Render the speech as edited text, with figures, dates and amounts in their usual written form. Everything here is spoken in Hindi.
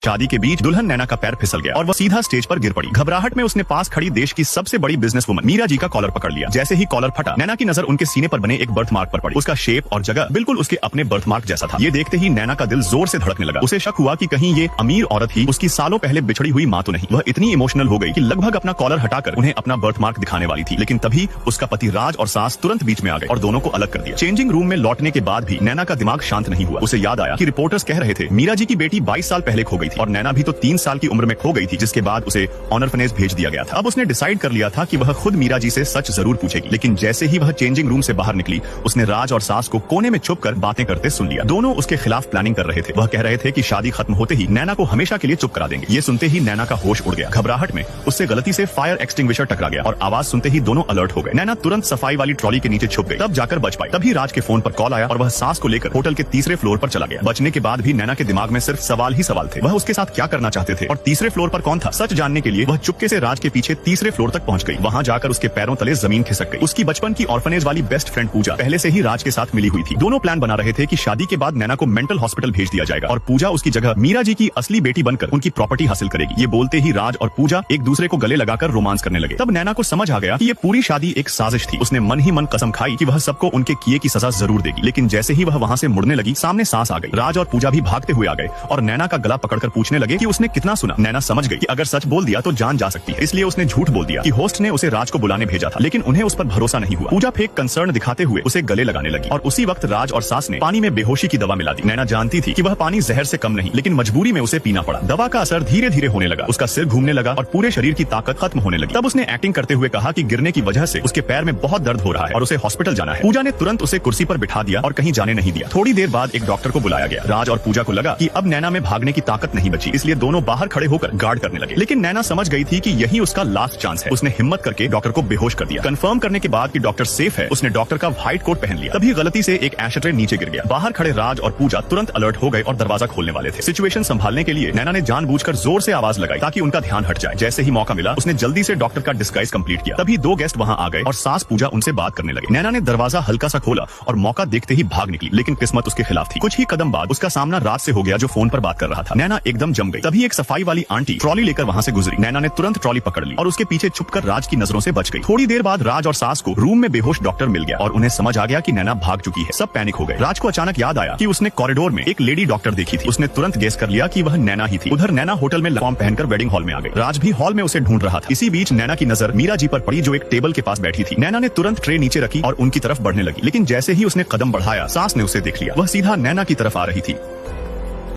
शादी के बीच दुल्हन नैना का पैर फिसल गया और वह सीधा स्टेज पर गिर पड़ी। घबराहट में उसने पास खड़ी देश की सबसे बड़ी बिजनेस वुमन मीरा जी का कॉलर पकड़ लिया। जैसे ही कॉलर फटा, नैना की नजर उनके सीने पर बने एक बर्थ मार्क पर पड़ी। उसका शेप और जगह बिल्कुल उसके अपने बर्थ मार्क जैसा था। ये देखते ही नैना का दिल जोर से धड़कने लगा। उसे शक हुआ कि कहीं ये अमीर औरत ही उसकी सालों पहले बिछड़ी हुई माँ तो नहीं। वह इतनी इमोशनल हो गई कि लगभग अपना कॉलर हटाकर उन्हें अपना बर्थ मार्क दिखाने वाली थी, लेकिन तभी उसका पति राज और सास तुरंत बीच में आ गए और दोनों को अलग कर दिया। चेंजिंग रूम में लौटने के बाद भी नैना का दिमाग शांत नहीं हुआ। उसे याद आया कि रिपोर्टर्स कह रहे थे मीरा जी की बेटी 22 साल पहले खो गई थी और नैना भी तो 3 साल की उम्र में खो गई थी, जिसके बाद उसे ऑर्फनेज भेज दिया गया था। अब उसने डिसाइड कर लिया था कि वह खुद मीरा जी से सच जरूर पूछेगी। लेकिन जैसे ही वह चेंजिंग रूम से बाहर निकली, उसने राज और सास को कोने में छुपकर बातें करते सुन लिया। दोनों उसके खिलाफ प्लानिंग कर रहे थे। वह कह रहे थे कि शादी खत्म होते ही नैना को हमेशा के लिए चुप करा देंगे। ये सुनते ही नैना का होश उड़ गया। घबराहट में उससे गलती से फायर एक्सटिंग्विशर टकरा गया और आवाज सुनते ही दोनों अलर्ट हो गए। नैना तुरंत सफाई वाली ट्रॉली के नीचे छुप गई, तब जाकर बच पाई। तभी राज के फोन पर कॉल आया और वह सास को लेकर होटल के तीसरे फ्लोर पर चला गया। बचने के बाद भी नैना के दिमाग में सिर्फ सवाल ही सवाल थे। वह उसके साथ क्या करना चाहते थे और तीसरे फ्लोर पर कौन था। सच जानने के लिए वह चुपके से राज के पीछे तीसरे फ्लोर तक पहुंच गई। वहां जाकर उसके पैरों तले जमीन खिसक गई। उसकी बचपन की ऑर्फनेज वाली बेस्ट फ्रेंड पूजा पहले से ही राज के साथ मिली हुई थी। दोनों प्लान बना रहे थे कि शादी के बाद नैना को मेंटल हॉस्पिटल भेज दिया जाएगा और पूजा उसकी जगह मीरा जी की असली बेटी बनकर उनकी प्रॉपर्टी हासिल करेगी। ये बोलते ही राज और पूजा एक दूसरे को गले लगाकर रोमांस करने लगे। तब नैना को समझ आ गया कि ये पूरी शादी एक साजिश थी। उसने मन ही मन कसम खाई कि वह सबको उनके किए की सजा जरूर देगी। लेकिन जैसे ही वह वहां से मुड़ने लगी, सामने सास आ गई। राज और पूजा भी भागते हुए आ गए और नैना का गला पकड़कर पूछने लगे कि उसने कितना सुना। नैना समझ गई कि अगर सच बोल दिया तो जान जा सकती है, इसलिए उसने झूठ बोल दिया कि होस्ट ने उसे राज को बुलाने भेजा था, लेकिन उन्हें उस पर भरोसा नहीं हुआ। पूजा फेक कंसर्न दिखाते हुए उसे गले लगाने लगी और उसी वक्त राज और सास ने पानी में बेहोशी की दवा मिला दी। नैना जानती थी कि वह पानी जहर से कम नहीं, लेकिन मजबूरी में उसे पीना पड़ा। दवा का असर धीरे धीरे होने लगा। उसका सिर घूमने लगा और पूरे शरीर की ताकत खत्म होने लगी। तब उसने एक्टिंग करते हुए कहा कि गिरने की वजह से उसके पैर में बहुत दर्द हो रहा है और उसे हॉस्पिटल जाना है। पूजा ने तुरंत उसे कुर्सी पर बिठा दिया और कहीं जाने नहीं दिया। थोड़ी देर बाद एक डॉक्टर को बुलाया गया। राज और पूजा को लगा कि अब नैना में भागने की ताकत नहीं बची, इसलिए दोनों बाहर खड़े होकर गार्ड करने लगे। लेकिन नैना समझ गई थी कि यही उसका लास्ट चांस है। उसने हिम्मत करके डॉक्टर को बेहोश कर दिया। कंफर्म करने के बाद कि डॉक्टर सेफ है, उसने डॉक्टर का व्हाइट कोट पहन लिया। तभी गलती से एक एशट्रे नीचे गिर गया। बाहर खड़े राज और पूजा तुरंत अलर्ट हो गए और दरवाजा खोलने वाले थे। सिचुएशन संभालने के लिए नैना ने जानबूझकर जोर से आवाज लगाई ताकि उनका ध्यान हट जाए। जैसे ही मौका मिला, उसने जल्दी से डॉक्टर का डिस्गाइज कंप्लीट किया। तभी 2 गेस्ट वहां आ गए और सास पूजा उनसे बात करने लगे। नैना ने दरवाजा हल्का सा खोला और मौका देखते ही भाग निकली, लेकिन किस्मत उसके खिलाफ थी। कुछ ही कदम बाद उसका सामना राज से हो गया, जो फोन पर बात कर रहा था। नैना एकदम जम गई। तभी एक सफाई वाली आंटी ट्रॉली लेकर वहां से गुजरी। नैना ने तुरंत ट्रॉली पकड़ ली और उसके पीछे छुपकर राज की नजरों से बच गई। थोड़ी देर बाद राज और सास को रूम में बेहोश डॉक्टर मिल गया और उन्हें समझ आ गया कि नैना भाग चुकी है। सब पैनिक हो गए। राज को अचानक याद आया कि उसने कॉरिडोर में एक लेडी डॉक्टर देखी थी। उसने तुरंत गेस कर लिया कि वह नैना ही थी। उधर नैना होटल में यूनिफॉर्म पहनकर वेडिंग हॉल में आ गई। राज भी हॉल में उसे ढूंढ रहा था। इसी बीच नैना की नजर मीरा जी पर पड़ी, जो एक टेबल के पास बैठी थी। नैना ने तुरंत ट्रे नीचे रखी और उनकी तरफ बढ़ने लगी, लेकिन जैसे ही उसने कदम बढ़ाया, सास ने उसे देख लिया। वह सीधा नैना की तरफ आ रही थी।